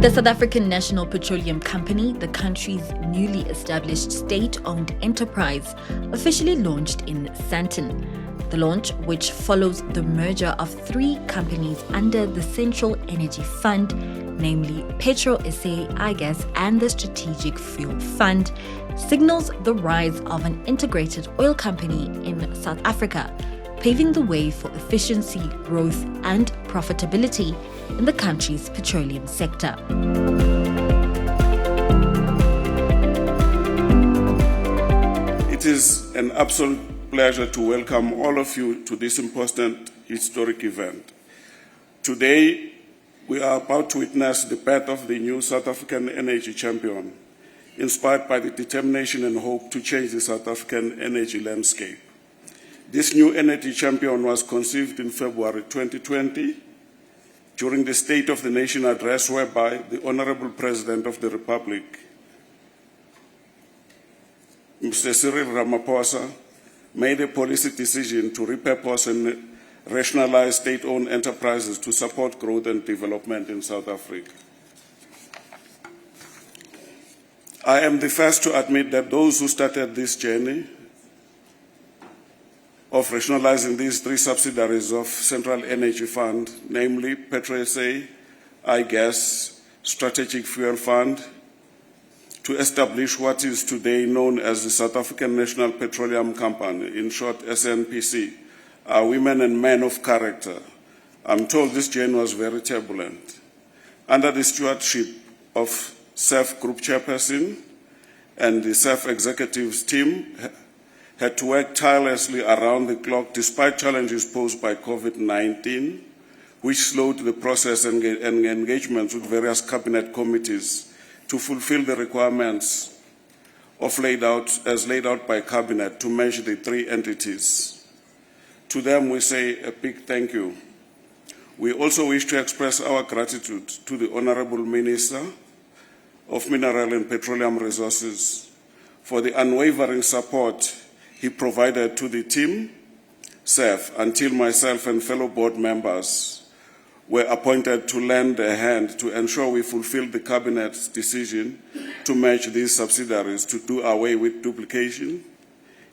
The South African National Petroleum Company, the country's newly established state-owned enterprise, officially launched in Sandton. The launch, which follows the merger of three companies under the Central Energy Fund, namely Petro SA, iGas, and the Strategic Fuel Fund, signals the rise of an integrated oil company in South Africa, paving the way for efficiency, growth, and profitability in the country's petroleum sector. It is an absolute pleasure to welcome all of you to this important historic event. Today, we are about to witness the birth of the new South African energy champion, inspired by the determination and hope to change the South African energy landscape. This new energy champion was conceived in February 2020 during the State of the Nation address, whereby the Honorable President of the Republic, Mr. Cyril Ramaphosa, made a policy decision to repurpose and rationalize state-owned enterprises to support growth and development in South Africa. I am the first to admit that those who started this journey of rationalizing these three subsidiaries of Central Energy Fund, namely Petro SA, iGas, Strategic Fuel Fund, to establish what is today known as the South African National Petroleum Company, in short SNPC, are women and men of character. I'm told this journey was very turbulent. Under the stewardship of SAF Group Chairperson and the SAF Executives team, had to work tirelessly around the clock despite challenges posed by COVID-19, which slowed the process and engagements with various cabinet committees to fulfill the requirements as laid out by cabinet to merge the three entities. To them, we say a big thank you. We also wish to express our gratitude to the Honorable Minister of Mineral and Petroleum Resources for the unwavering support he provided to the team, SAF, until myself and fellow board members were appointed to lend a hand to ensure we fulfill the Cabinet's decision to merge these subsidiaries to do away with duplication,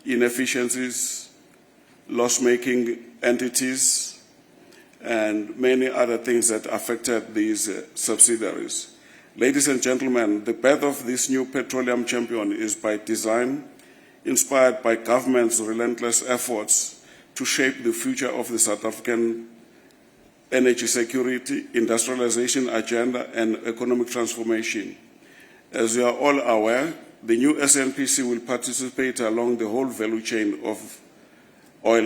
inefficiencies, loss-making entities, and many other things that affected these subsidiaries. Ladies and gentlemen, the birth of this new petroleum champion is by design, inspired by government's relentless efforts to shape the future of the South African energy security, industrialization agenda, and economic transformation. As you are all aware, the new SNPC will participate along the whole value chain of oil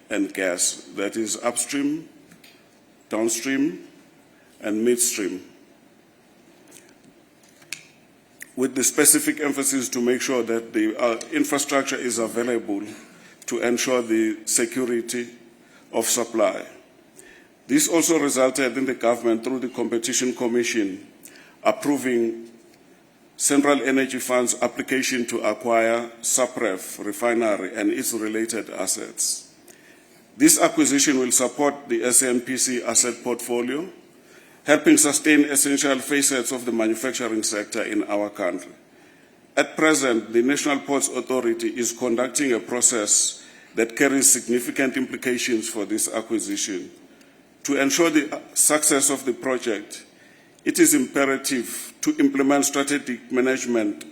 and gas, that is upstream, downstream, and midstream, with the specific emphasis to make sure that the infrastructure is available to ensure the security of supply. This also resulted in the government, through the Competition Commission, approving Central Energy Fund's application to acquire Supref refinery and its related assets. This acquisition will support the SNPC asset portfolio, helping sustain essential facets of the manufacturing sector in our country. At present, the National Ports Authority is conducting a process that carries significant implications for this acquisition. To ensure the success of the project, it is imperative to implement strategic management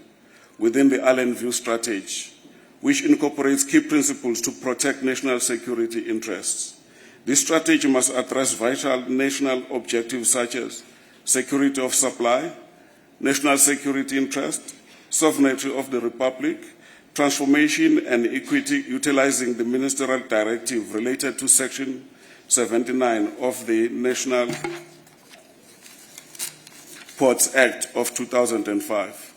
within the Allen View strategy, which incorporates key principles to protect national security interests. This strategy must address vital national objectives such as security of supply, national security interest, sovereignty of the Republic, transformation and equity, utilizing the ministerial directive related to Section 79 of the National Ports Act of 2005.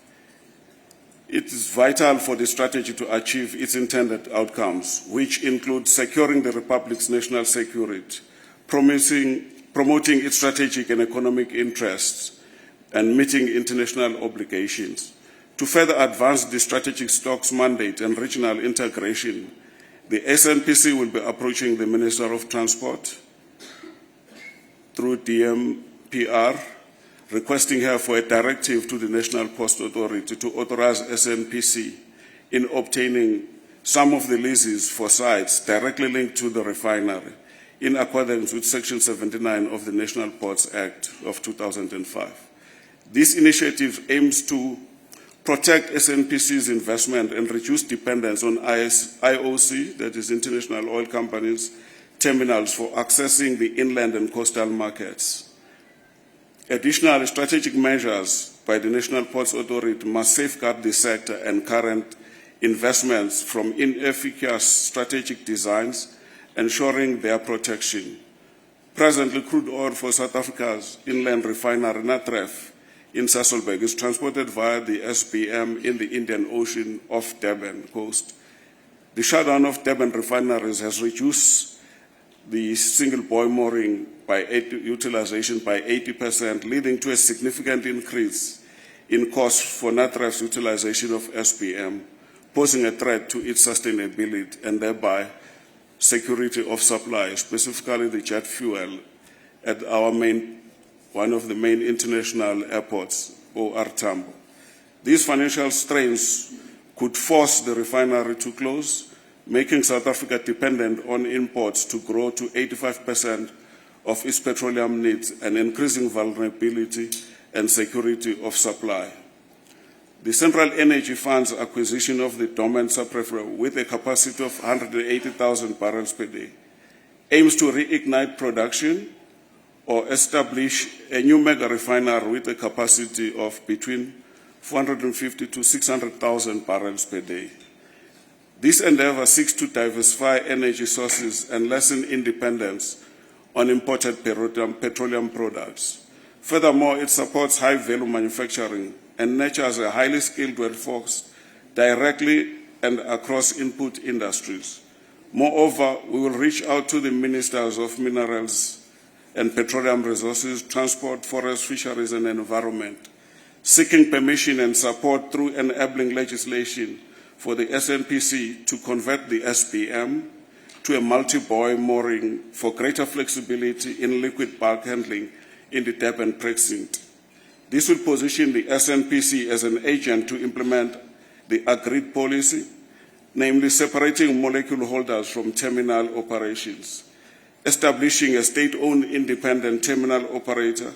It is vital for the strategy to achieve its intended outcomes, which include securing the Republic's national security, promoting its strategic and economic interests, and meeting international obligations. To further advance the strategic stocks mandate and regional integration, the SNPC will be approaching the Minister of Transport through DMPR requesting her for a directive to the National Post Authority to authorize SNPC in obtaining some of the leases for sites directly linked to the refinery in accordance with Section 79 of the National Ports Act of 2005. This initiative aims to protect SNPC's investment and reduce dependence on IOC, that is International Oil Companies, terminals for accessing the inland and coastal markets. Additional strategic measures by the National Ports Authority must safeguard the sector and current investments from inefficacious strategic designs, ensuring their protection. Presently, crude oil for South Africa's inland refinery, Natref, in Sasolburg is transported via the SPM in the Indian Ocean off Durban coast. The shutdown of Durban refineries has reduced the single buoy mooring utilization by 80%, leading to a significant increase in costs for Natref's utilization of SPM, posing a threat to its sustainability and thereby security of supply, specifically the jet fuel at one of the main international airports, OR Tambo. These financial strains could force the refinery to close, making South Africa dependent on imports to grow to 85% of its petroleum needs and increasing vulnerability and security of supply. The Central Energy Fund's acquisition of the dormant subrefinery with a capacity of 180,000 barrels per day aims to reignite production or establish a new mega refinery with a capacity of between 450 to 600,000 barrels per day. This endeavor seeks to diversify energy sources and lessen independence on imported petroleum products. Furthermore, it supports high-value manufacturing and nurtures a highly skilled workforce directly and across input industries. Moreover, we will reach out to the ministers of minerals and petroleum resources, transport, forest, fisheries, and environment, seeking permission and support through enabling legislation for the SNPC to convert the SPM to a multi-buoy mooring for greater flexibility in liquid bulk handling in the Durban precinct. This will position the SNPC as an agent to implement the agreed policy, namely separating molecule holders from terminal operations. Establishing a state-owned independent terminal operator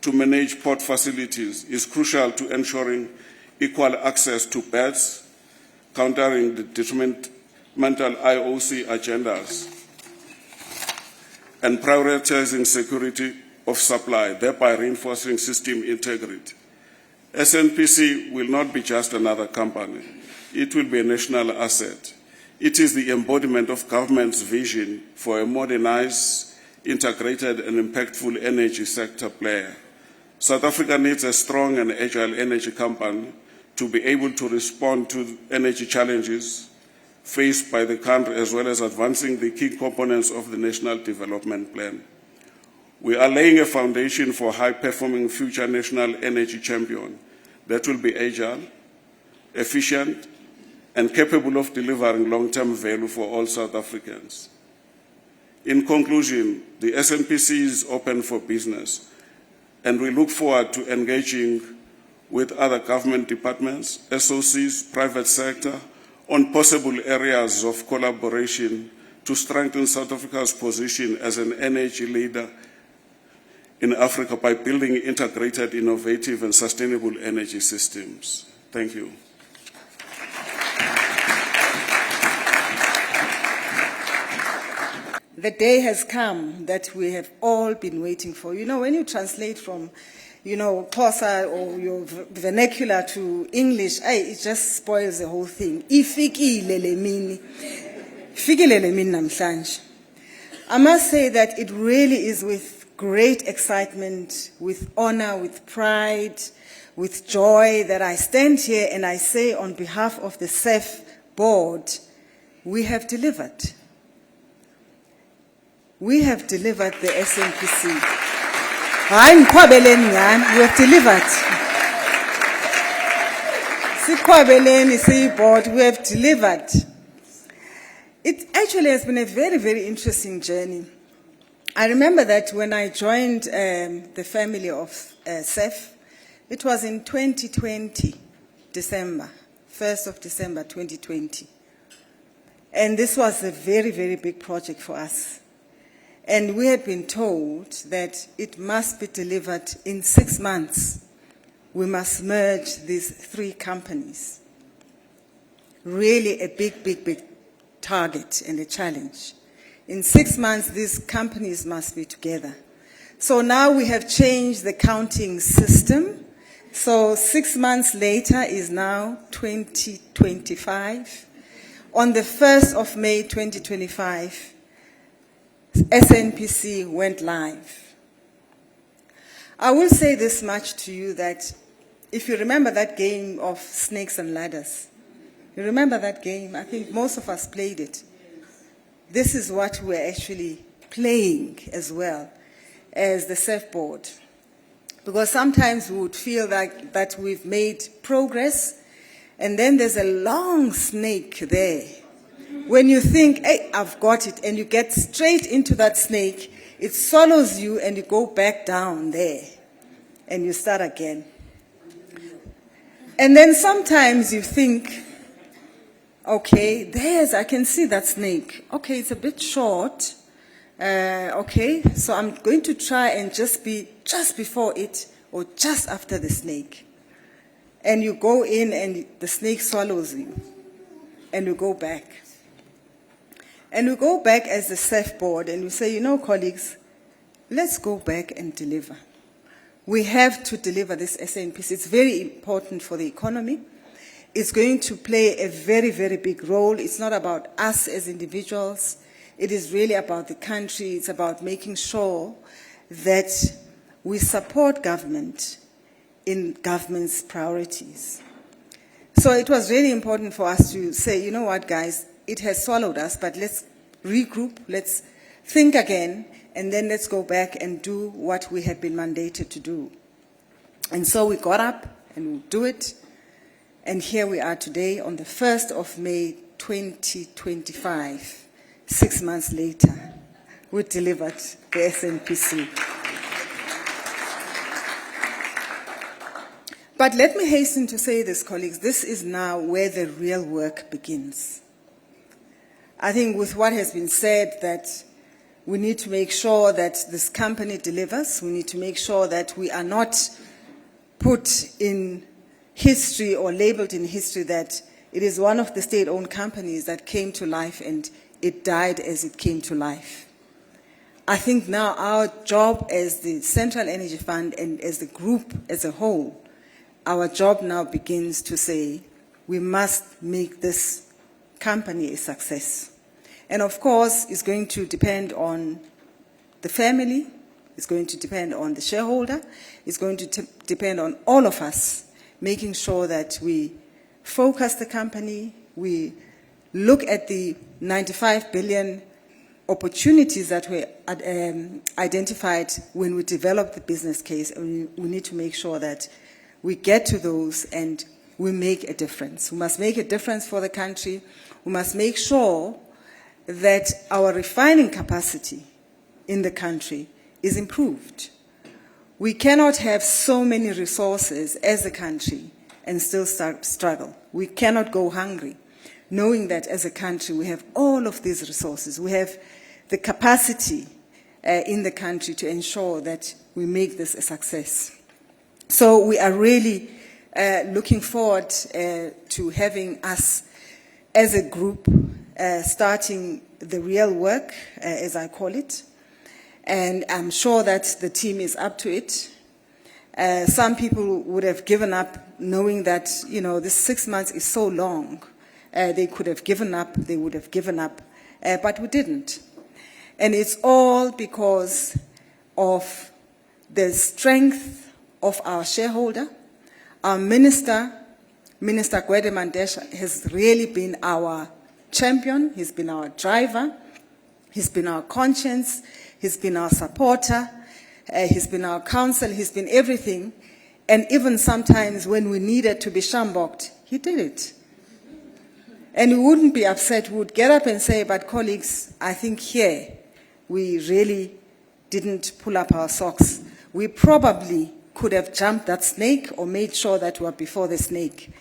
to manage port facilities is crucial to ensuring equal access to berths, countering the detrimental IOC agendas, and prioritizing security of supply, thereby reinforcing system integrity. SNPC will not be just another company. It will be a national asset. It is the embodiment of government's vision for a modernized, integrated, and impactful energy sector player. South Africa needs a strong and agile energy company to be able to respond to energy challenges faced by the country, as well as advancing the key components of the National Development Plan. We are laying a foundation for a high-performing future national energy champion that will be agile, efficient, and capable of delivering long-term value for all South Africans. In conclusion, the SNPC is open for business, and we look forward to engaging with other government departments, SOCs, private sector, on possible areas of collaboration to strengthen South Africa's position as an energy leader in Africa by building integrated, innovative, and sustainable energy systems. Thank you. The day has come that we have all been waiting for. You know, when you translate from, Xhosa or your vernacular to English, it just spoils the whole thing. Ifikile le mini. Ifikile le mini namhlanje. I must say that it really is with great excitement, with honor, with pride, with joy that I stand here and I say on behalf of the SAF board, we have delivered. We have delivered the SNPC. We have delivered. Board, we have delivered. It actually has been a very, very interesting journey. I remember that when I joined the family of SEF, it was in 2020, December, 1st of December 2020. And this was a very, very big project for us. And we had been told that it must be delivered in 6 months. We must merge these 3 companies. Really a big, big, big target and a challenge. In 6 months, these companies must be together. So now we have changed the counting system. So 6 months later is now 2025. On the 1st of May 2025, SNPC went live. I will say this much to you, that if you remember that game of snakes and ladders, you remember that game? I think most of us played it. This is what we're actually playing as well as the surfboard. Because sometimes we would feel like that we've made progress, and then there's a long snake there. When you think, hey, I've got it, and you get straight into that snake, it swallows you and you go back down there and you start again. And then sometimes you think, okay, I can see that snake. Okay, it's a bit short. Okay, so I'm going to try and just be just before it or just after the snake. And you go in and the snake swallows you. And you go back. And we go back as a surfboard and we say, you know, colleagues, let's go back and deliver. We have to deliver this SNPC. It's very important for the economy. It's going to play a very, very big role. It's not about us as individuals. It is really about the country. It's about making sure that we support government in government's priorities. So it was really important for us to say, you know what, guys, it has swallowed us, but let's regroup, let's think again, and then let's go back and do what we had been mandated to do. And so we got up and we do it, and here we are today on the 1st of May 2025, 6 months later, we delivered the SNPC. But let me hasten to say this, colleagues, this is now where the real work begins. I think with what has been said, that we need to make sure that this company delivers. We need to make sure that we are not put in history or labeled in history that it is one of the state-owned companies that came to life and it died as it came to life. I think now our job as the Central Energy Fund and as the group as a whole, our job now begins to say, we must make this company a success. And of course, it's going to depend on the family, it's going to depend on the shareholder, it's going to depend on all of us, making sure that we focus the company, we look at the 95 billion opportunities that were identified when we developed the business case, and we need to make sure that we get to those and we make a difference. We must make a difference for the country. We must make sure that our refining capacity in the country is improved. We cannot have so many resources as a country and still struggle. We cannot go hungry, knowing that as a country we have all of these resources. We have the capacity in the country to ensure that we make this a success. So we are really looking forward to having us as a group starting the real work, as I call it. And I'm sure that the team is up to it. Some people would have given up knowing that, you know, this 6 months is so long. They could have given up, they would have given up, but we didn't. And it's all because of the strength of our shareholder. Our Minister Gwede Mandesha, has really been our champion. He's been our driver. He's been our conscience. He's been our supporter. He's been our counsel. He's been everything. And even sometimes when we needed to be shamboked, he did it. And we wouldn't be upset. We would get up and say, but colleagues, I think here we really didn't pull up our socks. We probably could have jumped that snake or made sure that we were before the snake.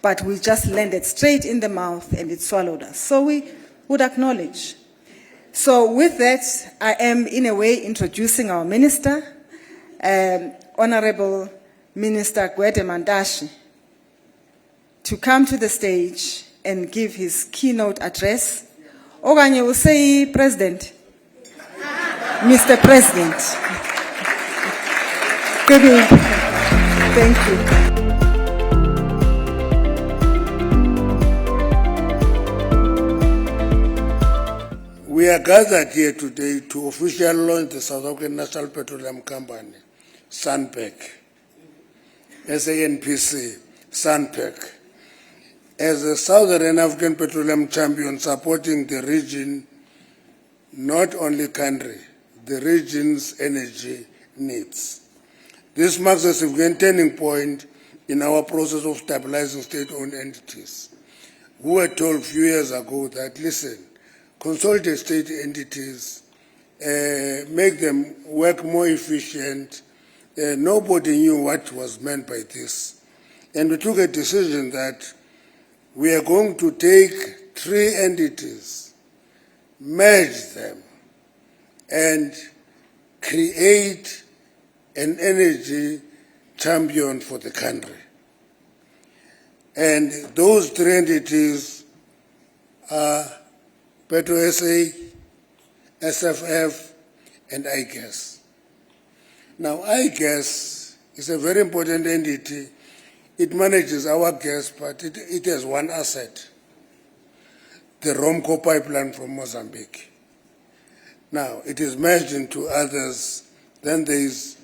But we just landed straight in the mouth and it swallowed us. So we would acknowledge. So with that, I am in a way introducing our minister, Honorable Minister Gwede Mantashe, to come to the stage and give his keynote address. Okanye will say President. Mr. President. Good evening. Thank you. We are gathered here today to officially launch the South African National Petroleum Company, SNPC, SNPC, SNPC, as a Southern African petroleum champion supporting the region, not only country, the region's energy needs. This marks a significant turning point in our process of stabilizing state-owned entities. We were told a few years ago that, listen, consolidate state entities, make them work more efficient. Nobody knew what was meant by this. And we took a decision that we are going to take 3 entities, merge them, and create an energy champion for the country. And those 3 entities are PetroSA, SFF, and iGas. Now, iGas is a very important entity. It manages our gas, but it has one asset, the Romco pipeline from Mozambique. Now, it is merged into others. Then there is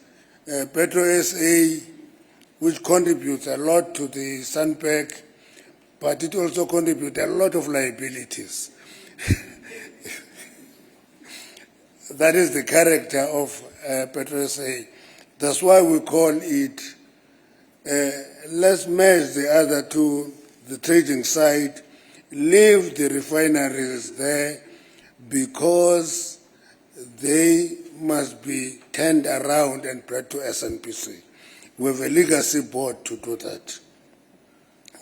PetroSA, which contributes a lot to the SNPC, but it also contributes a lot of liabilities. That is the character of PetroSA. That's why we call it, let's merge the other 2, the trading side, leave the refineries there because they must be turned around and brought to SNPC. We have a legacy board to do that.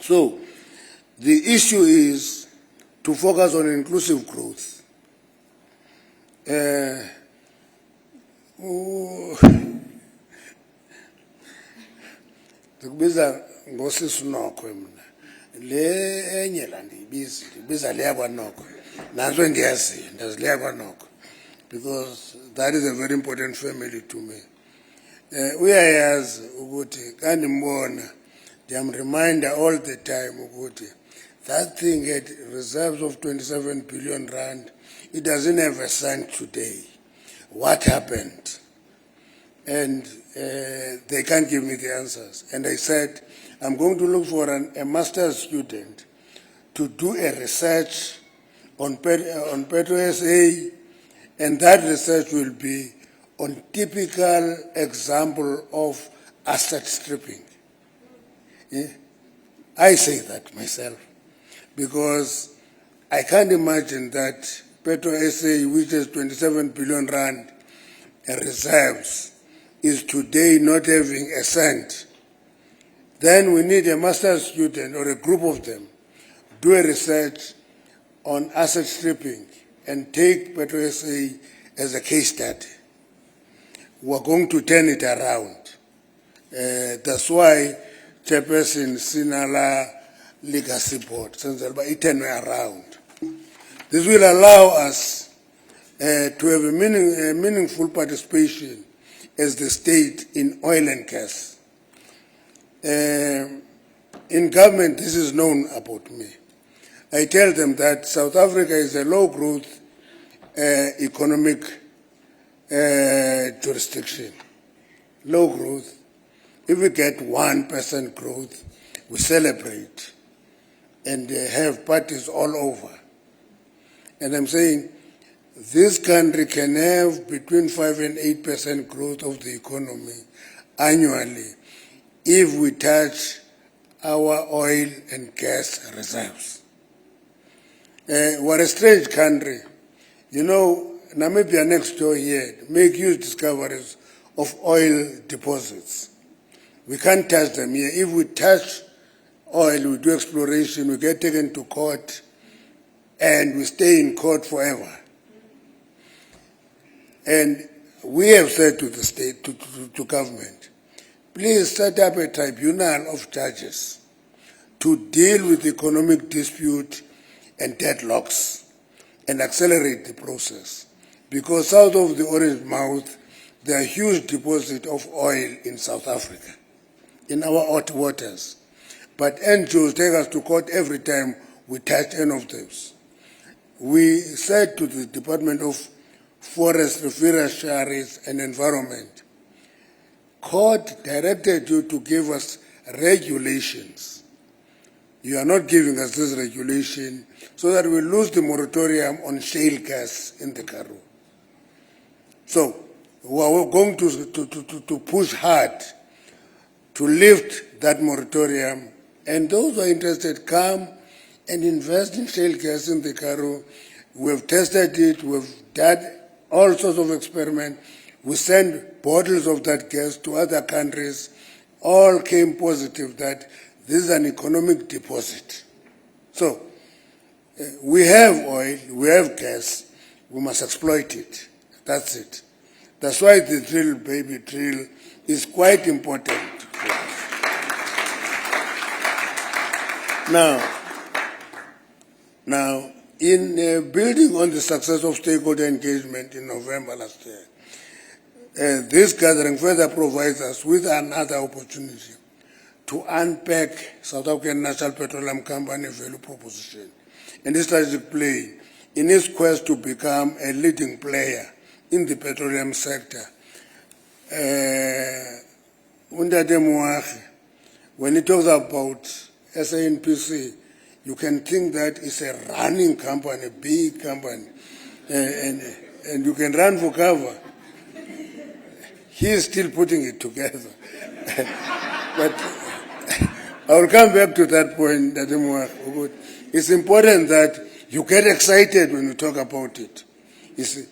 So the issue is to focus on inclusive growth. Ndikubiza ngosisinoko mina le enye la ndiyibiza leya kwanoko nanso ndiyaziyo ndazileya kwanoko because that is a very important family to me. Uyayazi ukuthi kandimbona ndiyamreminder all the time ukuthi that thing had reserves of 27 billion rand. It doesn't have a cent today. What happened? And they can't give me the answers. And I said, I'm going to look for a master's student to do a research on PetroSA, and that research will be on typical example of asset stripping. Yeah? I say that myself because I can't imagine that PetroSA, which has 27 billion rand reserves, is today not having a cent. Then we need a master's student or a group of them do a research on asset stripping and take PetroSA as a case study. We're going to turn it around. That's why Chairperson Sinala Legacy Board, it turned around. This will allow us to have a meaningful participation as the state in oil and gas. In government, this is known about me. I tell them that South Africa is a low-growth economic jurisdiction. Low growth. If we get 1% growth, we celebrate and have parties all over. And I'm saying this country can have between 5 and 8% growth of the economy annually if we touch our oil and gas reserves. We're a strange country. You know, Namibia next door here make huge discoveries of oil deposits. We can't touch them here. If we touch oil, we do exploration, we get taken to court, and we stay in court forever. And we have said to the state, to government, please set up a tribunal of judges to deal with economic dispute and deadlocks and accelerate the process. Because south of the Orange Mouth, there are huge deposits of oil in South Africa, in our hot waters. But NGOs take us to court every time we touch any of those. We said to the Department of Forestry, Fisheries and Environment, court directed you to give us regulations. You are not giving us this regulation so that we lose the moratorium on shale gas in the Karoo. So we are going to push hard to lift that moratorium, and those who are interested come and invest in shale gas in the Karoo. We have tested it, we have done all sorts of experiments. We send bottles of that gas to other countries. All came positive that this is an economic deposit. So we have oil, we have gas, we must exploit it. That's it. That's why the drill, baby drill, is quite important. Now, in building on the success of stakeholder engagement in November last year, this gathering further provides us with another opportunity to unpack South African National Petroleum Company value proposition and its strategic play in its quest to become a leading player in the petroleum sector. When he talks about SNPC, you can think that it's a running company, a big company, and you can run for cover. He is still putting it together. But I will come back to that point. It's important that you get excited when you talk about it. You see,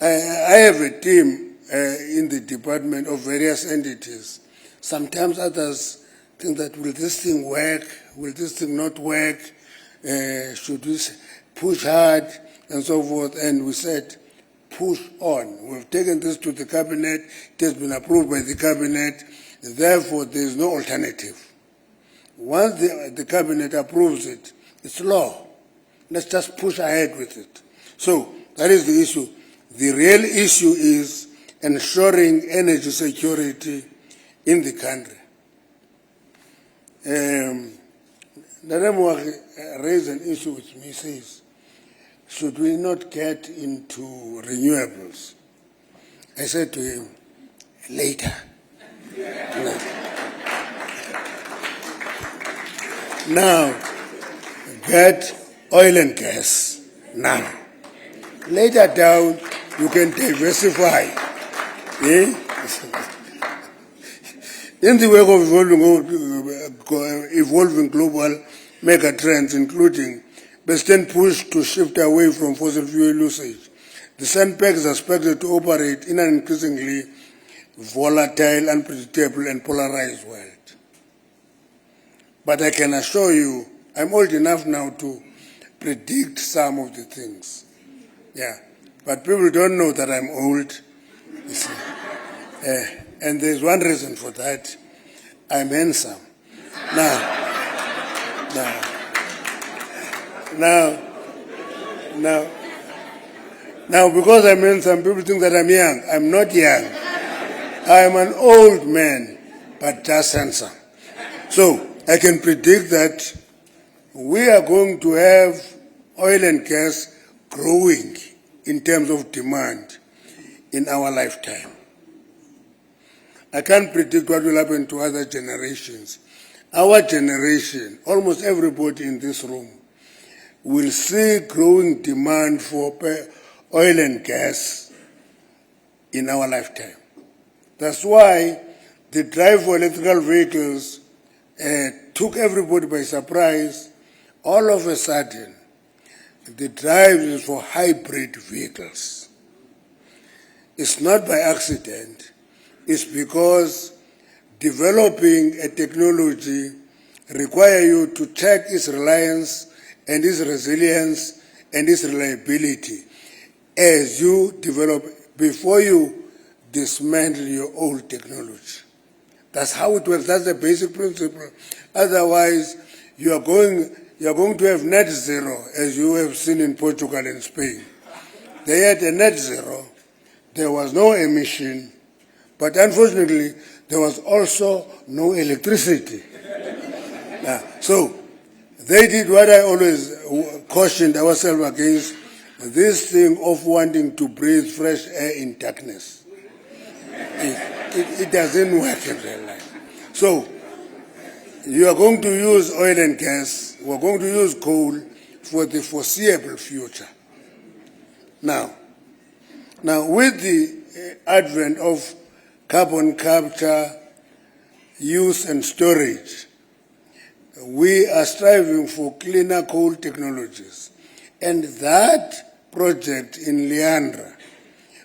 I have a team in the department of various entities. Sometimes others think that, will this thing work? Will this thing not work? Should we push hard and so forth? And we said, push on. We've taken this to the cabinet. It has been approved by the cabinet. Therefore, there is no alternative. Once the cabinet approves it, it's law. Let's just push ahead with it. So that is the issue. The real issue is ensuring energy security in the country. Naremwa raised an issue with me, says, should we not get into renewables? I said to him, later. Now, get oil and gas now. Later down, you can diversify. In the wake of evolving global mega trends, including persistent push to shift away from fossil fuel usage, the SNPC is expected to operate in an increasingly volatile, unpredictable, and polarized world. But I can assure you, I'm old enough now to predict some of the things. Yeah, but people don't know that I'm old. You see. And there's one reason for that. I'm handsome. Now, because I'm handsome, people think that I'm young. I'm not young. I'm an old man, but just handsome. So I can predict that we are going to have oil and gas growing in terms of demand in our lifetime. I can't predict what will happen to other generations. Our generation, almost everybody in this room, will see growing demand for oil and gas in our lifetime. That's why the drive for electrical vehicles took everybody by surprise. All of a sudden, the drive is for hybrid vehicles. It's not by accident. It's because developing a technology requires you to check its reliance and its resilience and its reliability as you develop, before you dismantle your old technology. That's how it works. That's the basic principle. Otherwise, you are going to have net zero, as you have seen in Portugal and Spain. They had a net zero. There was no emission, but unfortunately, there was also no electricity. So they did what I always cautioned ourselves against, this thing of wanting to breathe fresh air in darkness. It doesn't work in real life. So you are going to use oil and gas, we're going to use coal for the foreseeable future. Now with the advent of carbon capture, use and storage, we are striving for cleaner coal technologies. And that project in Leandra,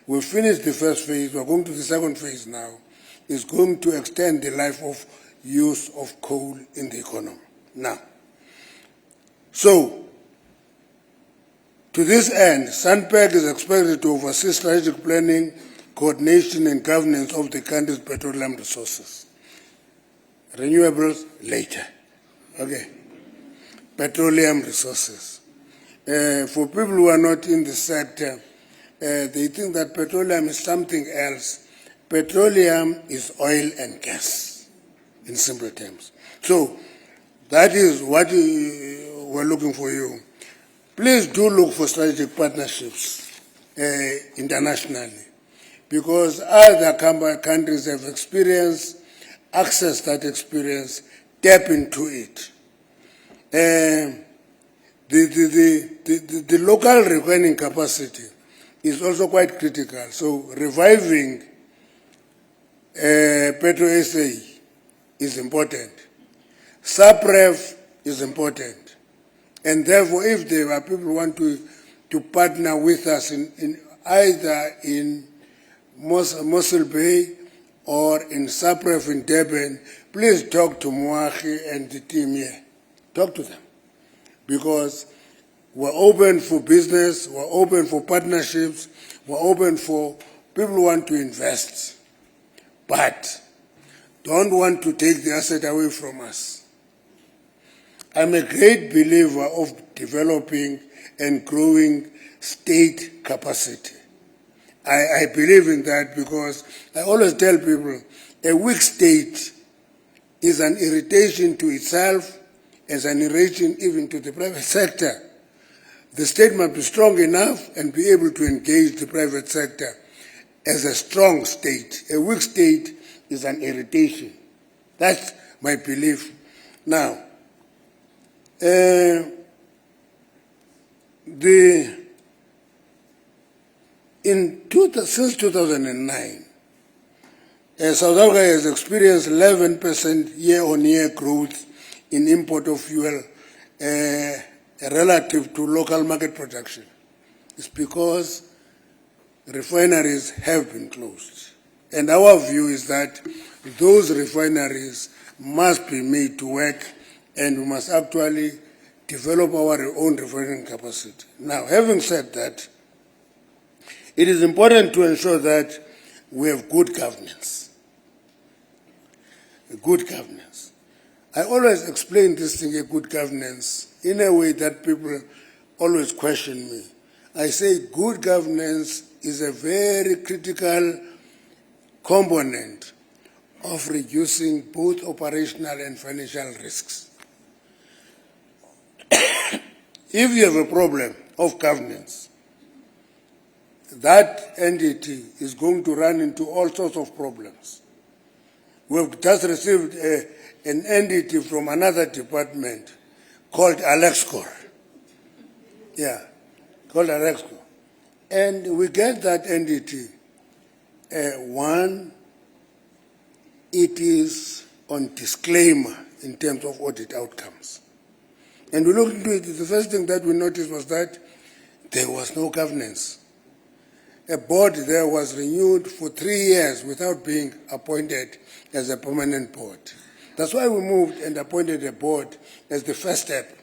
we finished the first phase, we're going to the second phase now, is going to extend the life of use of coal in the economy. Now, so, to this end, SNPC is expected to oversee strategic planning, coordination and governance of the country's petroleum resources. Renewables later. Okay. Petroleum resources. For people who are not in the sector, they think that petroleum is something else. Petroleum is oil and gas, in simple terms. So that is what we're looking for you. Please do look for strategic partnerships internationally, because other countries have experience, access that experience, tap into it. The local refining capacity is also quite critical. So reviving Petro SA is important. SAPREF is important. And therefore, if there are people who want to partner with us in either in Mossel Bay or in SAPREF in Durban, please talk to Moahi and the team here. Talk to them. Because we're open for business, we're open for partnerships, we're open for people who want to invest, but don't want to take the asset away from us. I'm a great believer of developing and growing state capacity. I believe in that because I always tell people a weak state is an irritation to itself, as an irritation even to the private sector. The state must be strong enough and be able to engage the private sector as a strong state. A weak state is an irritation. That's my belief. Now, since 2009, South Africa has experienced 11% year-on-year growth in import of fuel relative to local market production. It's because refineries have been closed. And our view is that those refineries must be made to work, and we must actually develop our own refining capacity. Now, having said that, it is important to ensure that we have good governance. Good governance. I always explain this thing, good governance, in a way that people always question me. I say good governance is a very critical component of reducing both operational and financial risks. If you have a problem of governance, that entity is going to run into all sorts of problems. We've just received an entity from another department called Alexcor. Yeah, called Alexcor. And we get that entity, one, it is on disclaimer in terms of audit outcomes. And we looked into it, the first thing that we noticed was that there was no governance. a board there was renewed for 3 years without being appointed as a permanent board. That's why we moved and appointed a board as the first step.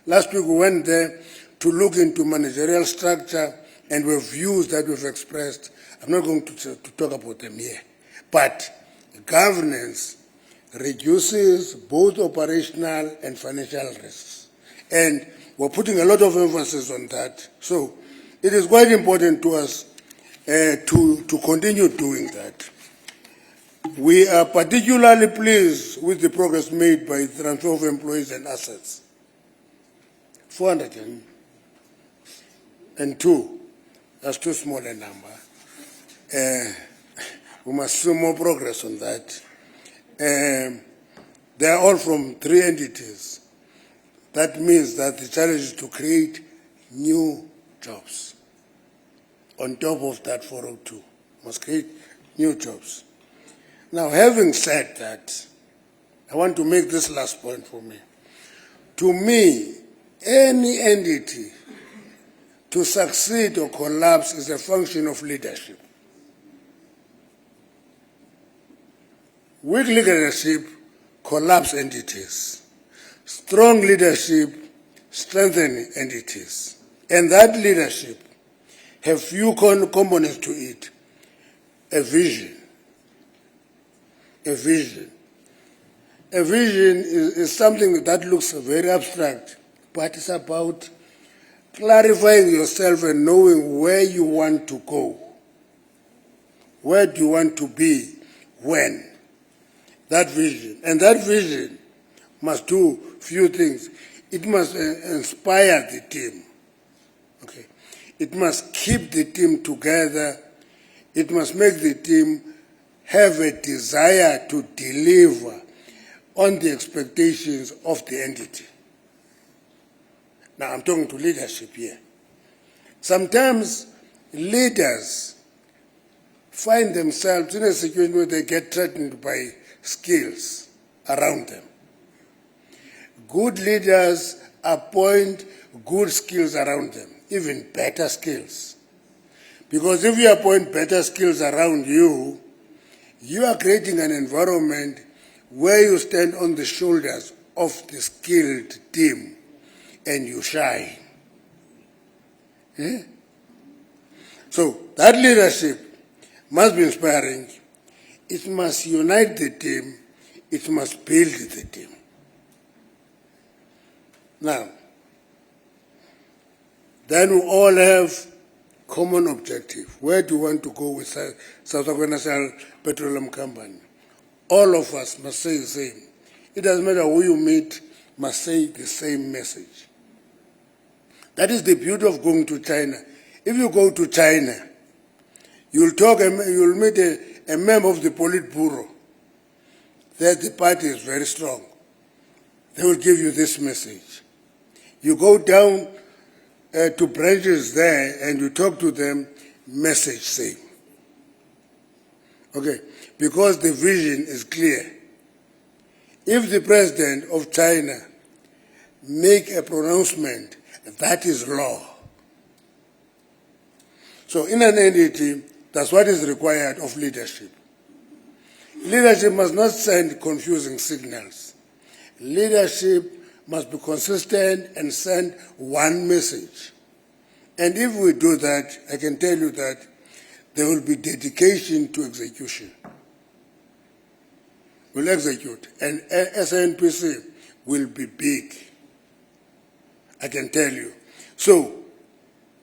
Last week we went there to look into managerial structure and with views that we've expressed. I'm not going to talk about them here. But governance reduces both operational and financial risks. And we're putting a lot of emphasis on that. So it is quite important to us to continue doing that. We are particularly pleased with the progress made by the transfer of employees and assets. 402, that's too small a number. We must see more progress on that. They are all from 3 entities. That means that the challenge is to create new jobs. On top of that 402, must create new jobs. Now, having said that, I want to make this last point for me. To me, any entity to succeed or collapse is a function of leadership. Weak leadership collapse entities. Strong leadership strengthen entities. And that leadership have few components to it. A vision. A vision. A vision is something that looks very abstract, but it's about clarifying yourself and knowing where you want to go. Where do you want to be? When? That vision. And that vision must do few things. It must inspire the team. Okay. It must keep the team together. It must make the team have a desire to deliver on the expectations of the entity. Now, I'm talking to leadership here. Sometimes leaders find themselves in a situation where they get threatened by skills around them. Good leaders appoint good skills around them, even better skills. Because if you appoint better skills around you, you are creating an environment where you stand on the shoulders of the skilled team and you shine. Yeah? So that leadership must be inspiring. It must unite the team. It must build the team. Now, then we all have common objective. Where do you want to go with South African National Petroleum Company? All of us must say the same. It doesn't matter who you meet, must say the same message. That is the beauty of going to China. If you go to China, you'll meet a member of the Politburo. There the party is very strong. They will give you this message. You go down to branches there and you talk to them, message same. Okay, because the vision is clear. If the president of China make a pronouncement, that is law. So in an entity, that's what is required of leadership. Leadership must not send confusing signals. Leadership must be consistent and send one message. And if we do that, I can tell you that there will be dedication to execution. We'll execute. And SNPC will be big. I can tell you. So,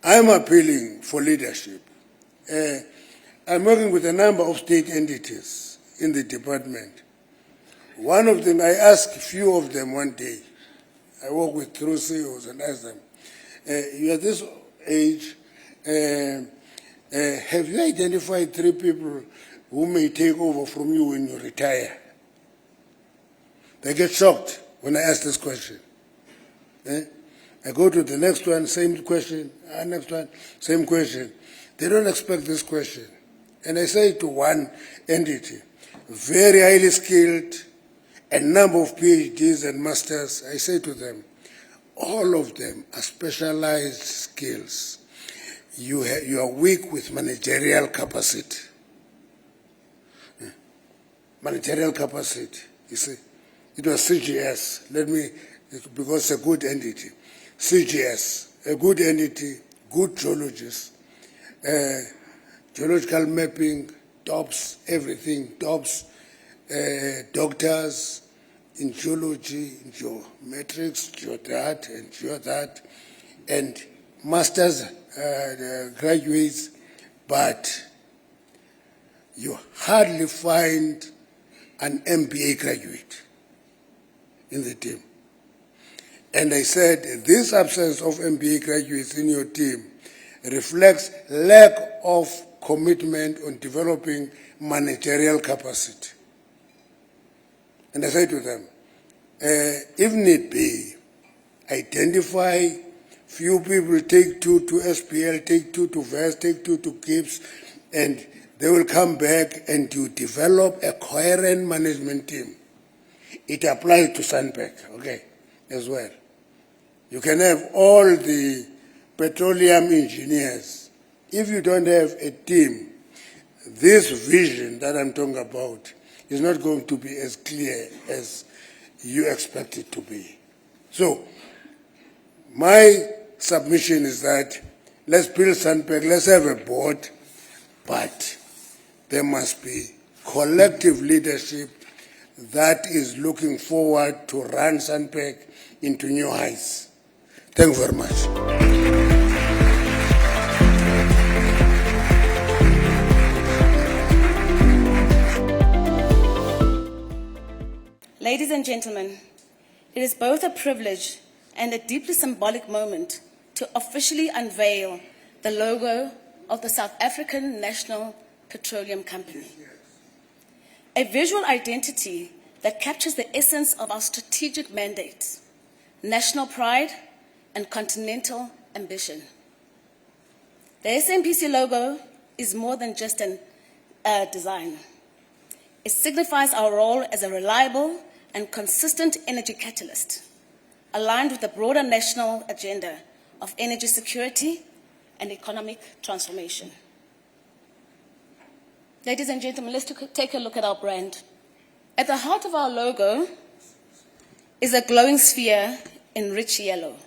I'm appealing for leadership. I'm working with a number of state entities in the department. One of them, I asked a few of them one day. I work with through CEOs and ask them, you are at this age, have you identified 3 people who may take over from you when you retire? They get shocked when I ask this question. I go to the next one, same question, next one, same question. They don't expect this question. And I say to one entity, very highly skilled, a number of PhDs and masters, I say to them, all of them are specialized skills. you are weak with managerial capacity. Managerial capacity, you see. It was CGS, because it's a good entity. CGS, a good entity, good geologists, geological mapping, tops, everything, tops, doctors in geology, in geometrics, geodat, and geodat, and master's graduates, but you hardly find an MBA graduate in the team. And I said, this absence of MBA graduates in your team reflects lack of commitment on developing managerial capacity. And I said to them, if need be, identify few people, take 2 to SPL, take 2 to VEST, take 2 to KIPS, and they will come back and you develop a coherent management team. It applies to SNPC, okay, as well. You can have all the petroleum engineers. If you don't have a team, this vision that I'm talking about is not going to be as clear as you expect it to be. So, my submission is that let's build SNPC, let's have a board, but there must be collective leadership that is looking forward to run SNPC into new heights. Thank you very much. Ladies and gentlemen, it is both a privilege and a deeply symbolic moment to officially unveil the logo of the South African National Petroleum Company. A visual identity that captures the essence of our strategic mandate, national pride, and continental ambition. The SNPC logo is more than just a design. It signifies our role as a reliable and consistent energy catalyst, aligned with the broader national agenda of energy security and economic transformation. Ladies and gentlemen, let's take a look at our brand. At the heart of our logo is a glowing sphere in rich yellow,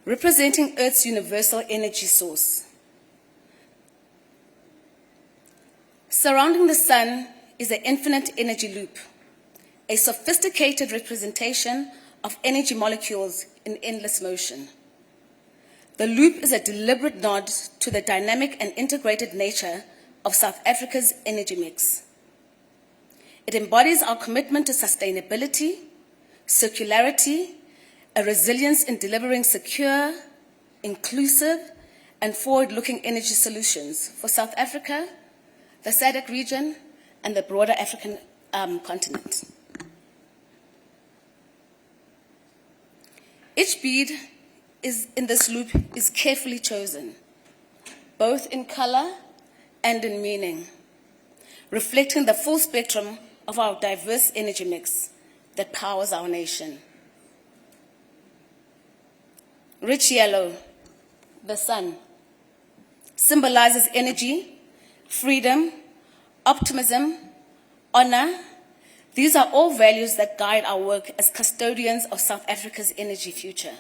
representing Earth's universal energy source. Surrounding the sun is the infinite energy loop, a sophisticated representation of energy molecules in endless motion. The loop is a deliberate nod to the dynamic and integrated nature of South Africa's energy mix. It embodies our commitment to sustainability, circularity, a resilience in delivering secure, inclusive, and forward-looking energy solutions for South Africa, the SADC region, and the broader African continent. Each bead in this loop is carefully chosen, both in color and in meaning, reflecting the full spectrum of our diverse energy mix that powers our nation. Rich yellow, the sun, symbolizes energy, freedom, optimism, honor. These are all values that guide our work as custodians of South Africa's energy future.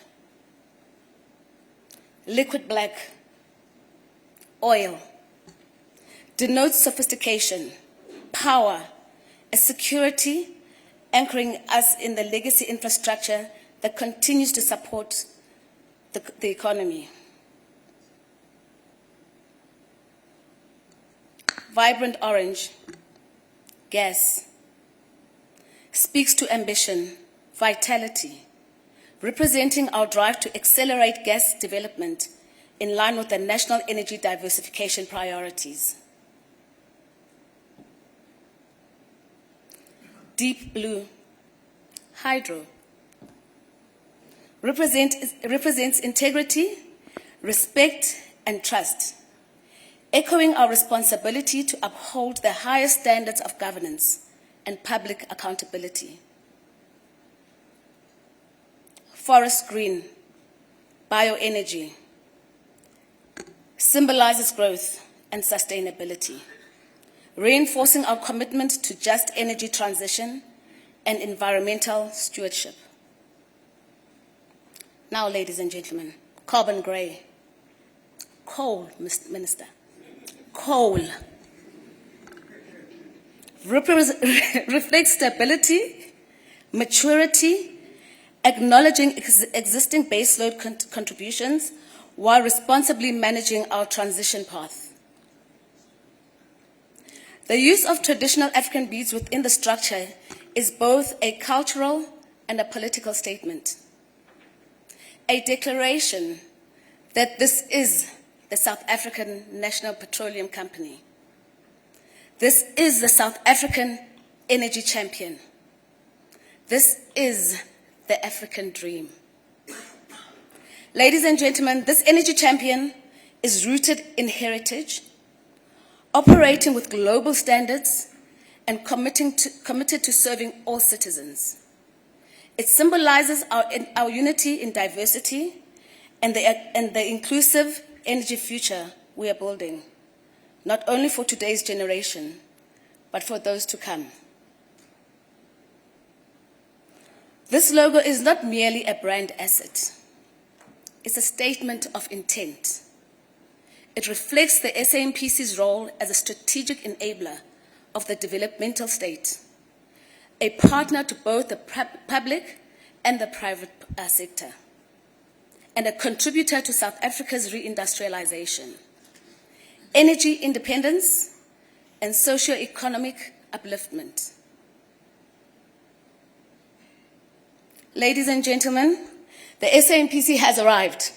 Liquid black, oil, denotes sophistication, power, a security anchoring us in the legacy infrastructure that continues to support the economy. Vibrant orange, gas, speaks to ambition, vitality, representing our drive to accelerate gas development in line with the national energy diversification priorities. Deep blue, hydro, represents integrity, respect, and trust, echoing our responsibility to uphold the highest standards of governance and public accountability. Forest green, bioenergy, symbolizes growth and sustainability, reinforcing our commitment to just energy transition and environmental stewardship. Now, ladies and gentlemen, carbon grey. Coal, Minister. Coal reflects stability, maturity, acknowledging existing baseload contributions while responsibly managing our transition path. The use of traditional African beads within the structure is both a cultural and a political statement, a declaration that this is the South African National Petroleum Company. This is the South African energy champion. This is the African dream. Ladies and gentlemen, this energy champion is rooted in heritage, operating with global standards, and committed to serving all citizens. It symbolizes our unity in diversity and the inclusive energy future we are building, not only for today's generation, but for those to come. This logo is not merely a brand asset. It's a statement of intent. It reflects the SNPC's role as a strategic enabler of the developmental state, a partner to both the public and the private sector, and a contributor to South Africa's reindustrialization, energy independence, and socio-economic upliftment. Ladies and gentlemen, the SNPC has arrived.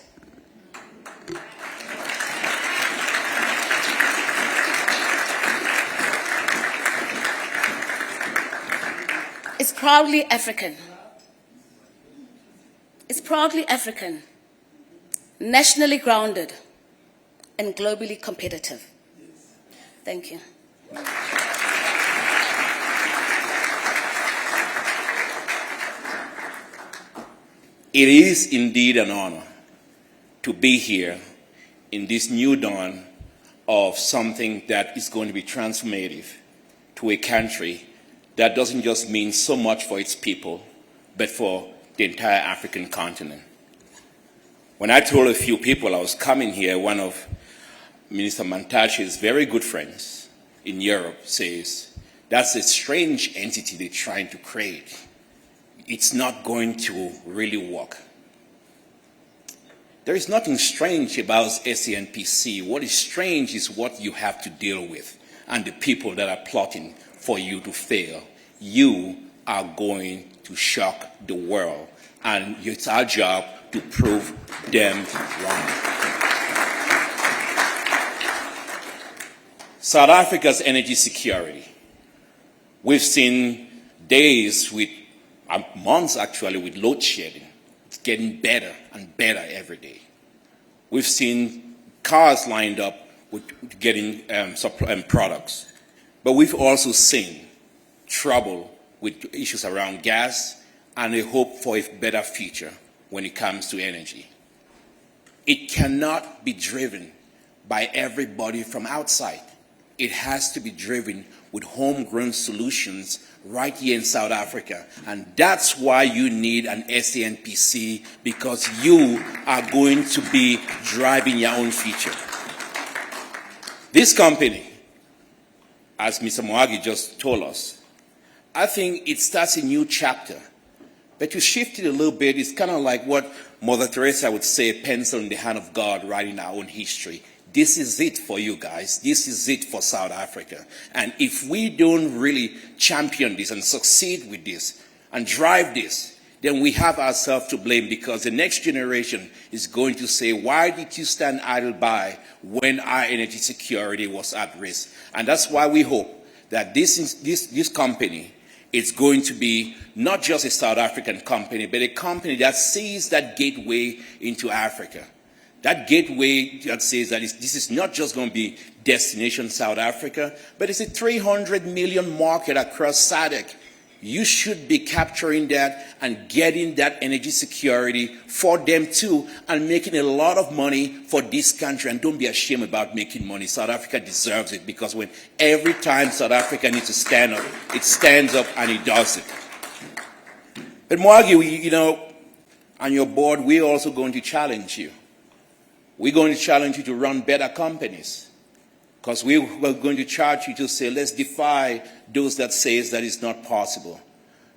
It's proudly African. It's proudly African, nationally grounded, and globally competitive. Thank you. It is indeed an honor to be here in this new dawn of something that is going to be transformative to a country that doesn't just mean so much for its people, but for the entire African continent. When I told a few people I was coming here, one of Minister Mantashe's very good friends in Europe says, that's a strange entity they're trying to create. It's not going to really work. There is nothing strange about SNPC. What is strange is what you have to deal with and the people that are plotting for you to fail. You are going to shock the world, and it's our job to prove them wrong. South Africa's energy security. We've seen days with months actually with load shedding. It's getting better and better every day. We've seen cars lined up with getting products. But we've also seen trouble with issues around gas and a hope for a better future when it comes to energy. It cannot be driven by everybody from outside. It has to be driven with homegrown solutions right here in South Africa. And that's why you need an SNPC, because you are going to be driving your own future. This company, as Mr. Moagi just told us, I think it starts a new chapter. But to shift it a little bit, it's kind of like what Mother Teresa would say, a pencil in the hand of God, writing our own history. This is it for you guys. This is it for South Africa. And if we don't really champion this and succeed with this and drive this, then we have ourselves to blame, because the next generation is going to say, why did you stand idle by when our energy security was at risk? And that's why we hope that this company is going to be not just a South African company, but a company that sees that gateway into Africa. That gateway that says that this is not just going to be destination South Africa, but it's a 300 million market across SADC. you should be capturing that and getting that energy security for them too, and making a lot of money for this country. And don't be ashamed about making money. South Africa deserves it, because when every time South Africa needs to stand up, it stands up and it does it. But Mwagi, you know, on your board, we're also going to challenge you. We're going to challenge you to run better companies, because we're going to charge you to say, let's defy those that say that it's not possible,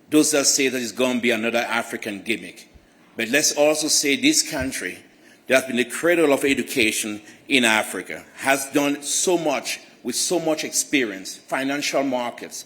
those that say that it's going to be another African gimmick. But let's also say this country, that has been the cradle of education in Africa, has done so much with so much experience, financial markets,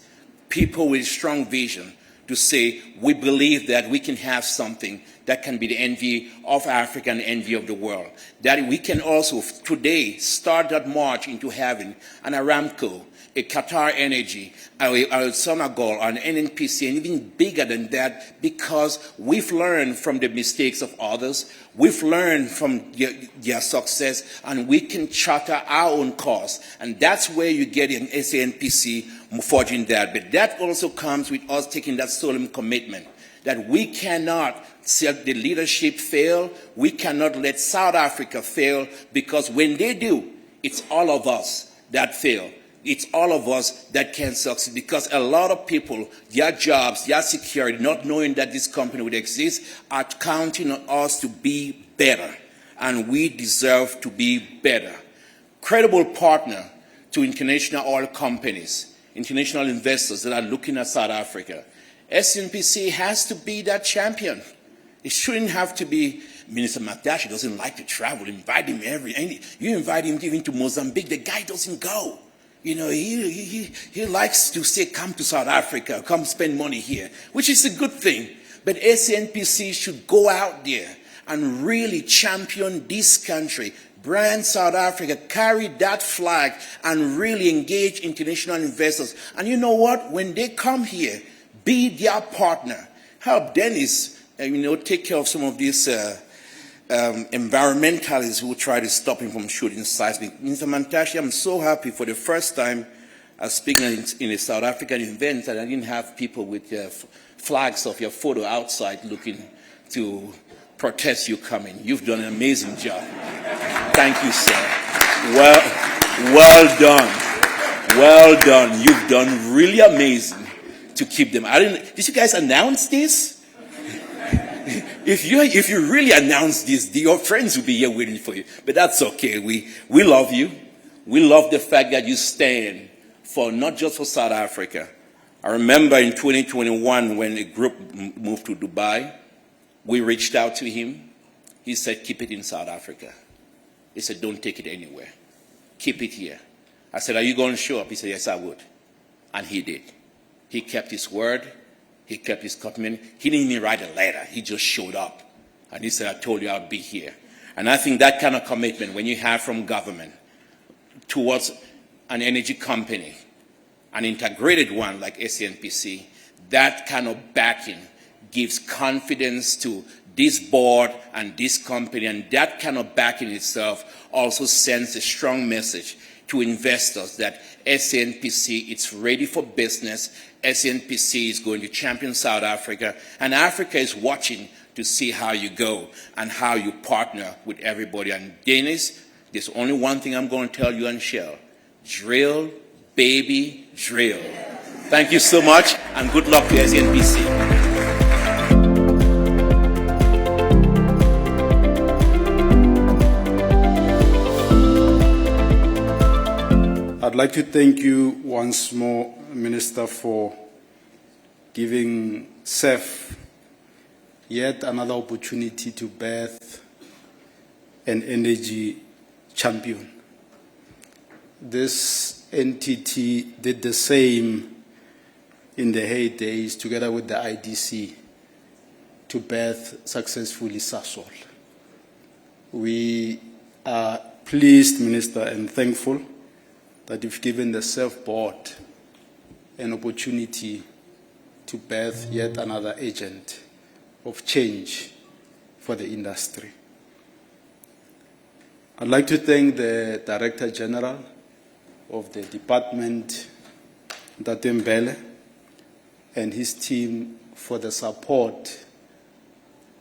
people with strong vision, to say we believe that we can have something that can be the envy of Africa and the envy of the world. That we can also today start that march into having an Aramco, a Qatar Energy, a Senegal, an NNPC, and even bigger than that, because we've learned from the mistakes of others, we've learned from their success, and we can charter our own course. And that's where you get an SNPC forging that. But that also comes with us taking that solemn commitment that we cannot let the leadership fail, we cannot let South Africa fail, because when they do, it's all of us that fail. It's all of us that can succeed, because a lot of people, their jobs, their security, not knowing that this company would exist, are counting on us to be better. And we deserve to be better. Credible partner to international oil companies, international investors that are looking at South Africa. SNPC has to be that champion. It shouldn't have to be Minister Matashi doesn't like to travel. Invite him you invite him even to Mozambique, the guy doesn't go. You know, he likes to say, come to South Africa, come spend money here, which is a good thing. But SNPC should go out there and really champion this country, brand South Africa, carry that flag, and really engage international investors. And you know what? When they come here, be their partner. Help Dennis, take care of some of these environmentalists who try to stop him from shooting seismic. Mr. Mantashe, I'm so happy for the first time I was speaking in a South African event that I didn't have people with flags of your photo outside looking to protest you coming. You've done an amazing job. Thank you, sir. Well done. Well done. You've done really amazing to keep them. Did you guys announce this? If you really announce this, your friends will be here waiting for you. But that's okay. We love you. We love the fact that you stand for not just for South Africa. I remember in 2021 when a group moved to Dubai, we reached out to him. He said, keep it in South Africa. He said, don't take it anywhere. Keep it here. I said, are you going to show up? He said, yes, I would. And he did. He kept his word. He kept his commitment. He didn't even write a letter. He just showed up. And he said, I told you I'd be here. And I think that kind of commitment, when you have from government towards an energy company, an integrated one like SNPC, that kind of backing gives confidence to this board and this company. And that kind of backing itself also sends a strong message to investors that SNPC, it's ready for business. SNPC is going to champion South Africa, and Africa is watching to see how you go and how you partner with everybody. And Dennis, there's only one thing I'm going to tell you and Shell. Drill, baby, drill. Thank you so much, and good luck to SNPC. I'd like to thank you once more, Minister, for giving CEF yet another opportunity to birth an energy champion. This entity did the same in the heydays together with the IDC to birth successfully Sasol. We are pleased, Minister, and thankful that you've given the CEF board an opportunity to birth yet another agent of change for the industry. I'd like to thank the Director General of the Department, Ntate Mbele, and his team for the support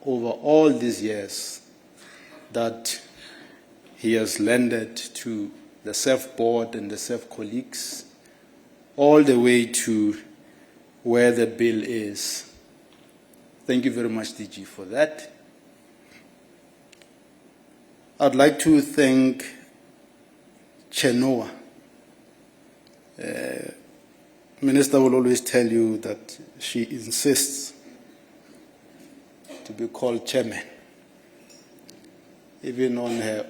over all these years that he has lended to the SAF board and the SAF colleagues, all the way to where the bill is. Thank you very much, DG, for that. I'd like to thank Chenoa. Minister will always tell you that she insists to be called chairman. Even on her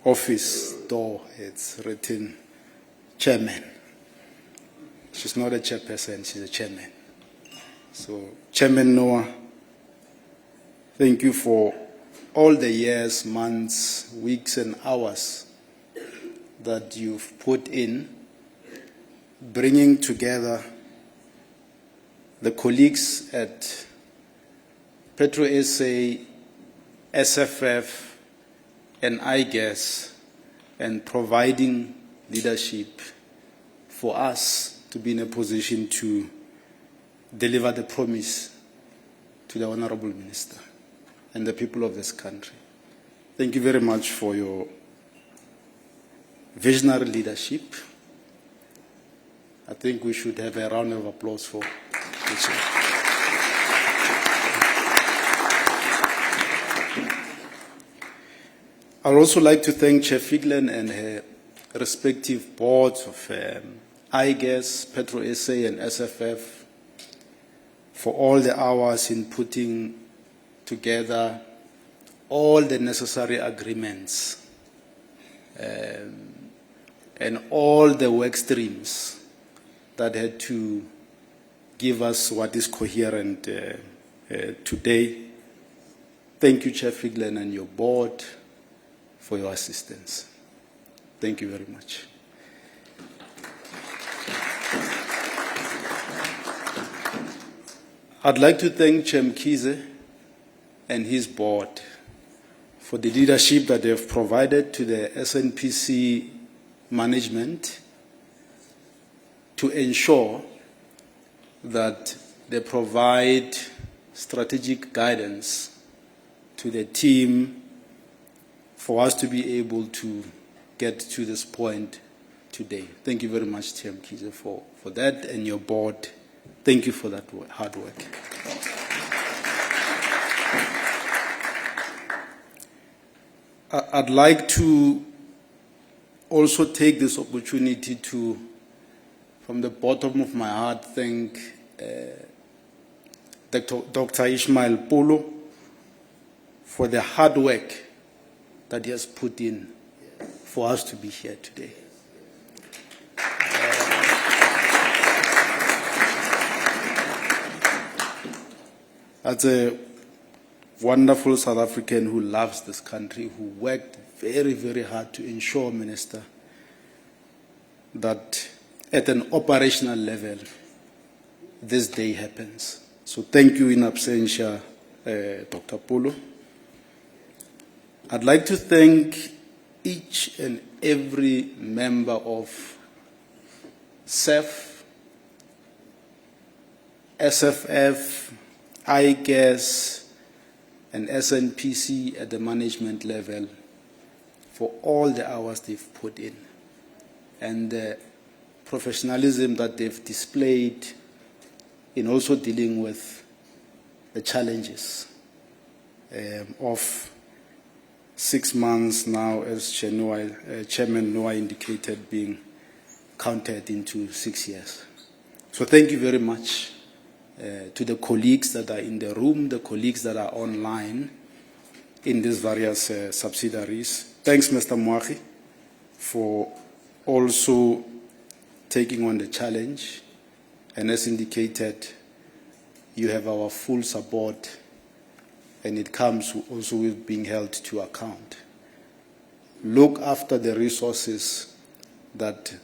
office door, it's written chairman. She's not a chairperson, she's a chairman. So, Chairman Noah, thank you for all the years, months, weeks, and hours that you've put in bringing together the colleagues at PetroSA, SFF, and iGas, and providing leadership for us to be in a position to deliver the promise to the Honorable Minister and the people of this country. Thank you very much for your visionary leadership. I think we should have a round of applause for the chair. I'd also like to thank Chair Figlen and her respective boards of iGas, PetroSA, and SFF for all the hours in putting together all the necessary agreements and all the work streams that had to give us what is coherent today. Thank you, Chair Figlen, and your board for your assistance. Thank you very much. I'd like to thank Chair Mkhize and his board for the leadership that they have provided to the SNPC management to ensure that they provide strategic guidance to the team for us to be able to get to this point today. Thank you very much, Chair Mkhize, for that, and your board. Thank you for that hard work. I'd like to also take this opportunity to, from the bottom of my heart, thank Dr. Ishmael Polo for the hard work that he has put in for us to be here today. As a wonderful South African who loves this country, who worked very, very hard to ensure, Minister, that at an operational level, this day happens. So thank you in absentia, Dr. Polo. I'd like to thank each and every member of SAF, SFF, iGas, and SNPC at the management level for all the hours they've put in and the professionalism that they've displayed in also dealing with the challenges of 6 months now, as Chairman Noah indicated, being counted into 6 years. So thank you very much to the colleagues that are in the room, the colleagues that are online in these various subsidiaries. Thanks, Mr. Moagi, for also taking on the challenge. And as indicated, you have our full support, and it comes also with being held to account. Look after the resources that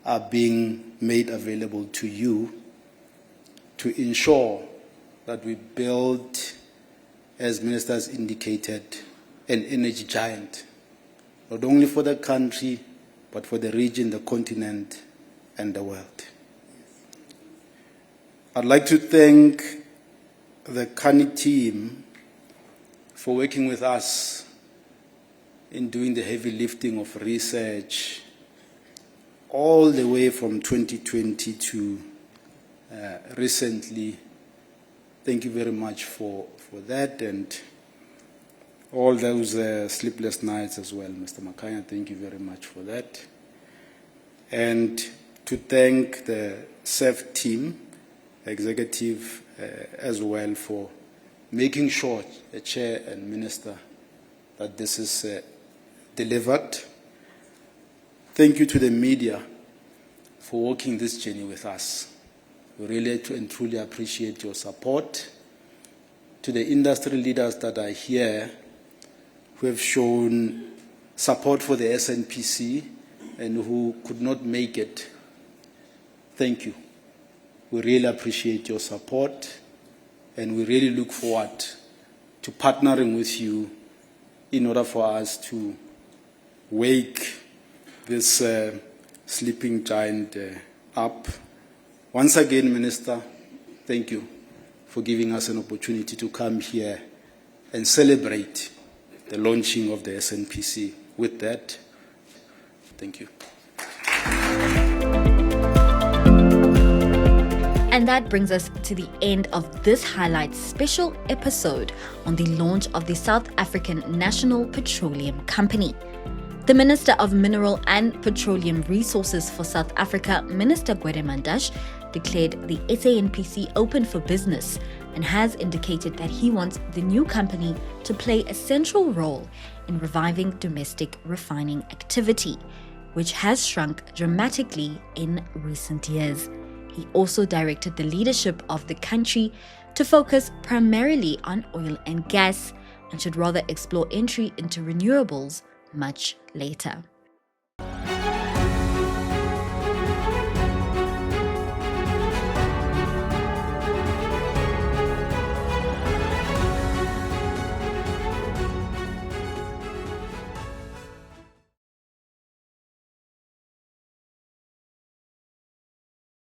are being made available to you to ensure that we build, as ministers indicated, an energy giant, not only for the country, but for the region, the continent, and the world. I'd like to thank the Kani team for working with us in doing the heavy lifting of research all the way from 2020 to recently. Thank you very much for that, and all those sleepless nights as well, Mr. Makanya. Thank you very much for that. And to thank the SEF team, executive as well, for making sure, the Chair and Minister, that this is delivered. Thank you to the media for walking this journey with us. We really and truly appreciate your support. To the industry leaders that are here, who have shown support for the SNPC and who could not make it, thank you. We really appreciate your support, and we really look forward to partnering with you in order for us to wake this sleeping giant up. Once again, Minister, thank you for giving us an opportunity to come here and celebrate the launching of the SNPC. With that, thank you. And that brings us to the end of this Highlights special episode on the launch of the South African National Petroleum Company. The Minister of Mineral and Petroleum Resources for South Africa, Minister Gwede Mantashe, declared the SANPC open for business and has indicated that he wants the new company to play a central role in reviving domestic refining activity, which has shrunk dramatically in recent years. He also directed the leadership of the country to focus primarily on oil and gas and should rather explore entry into renewables much later.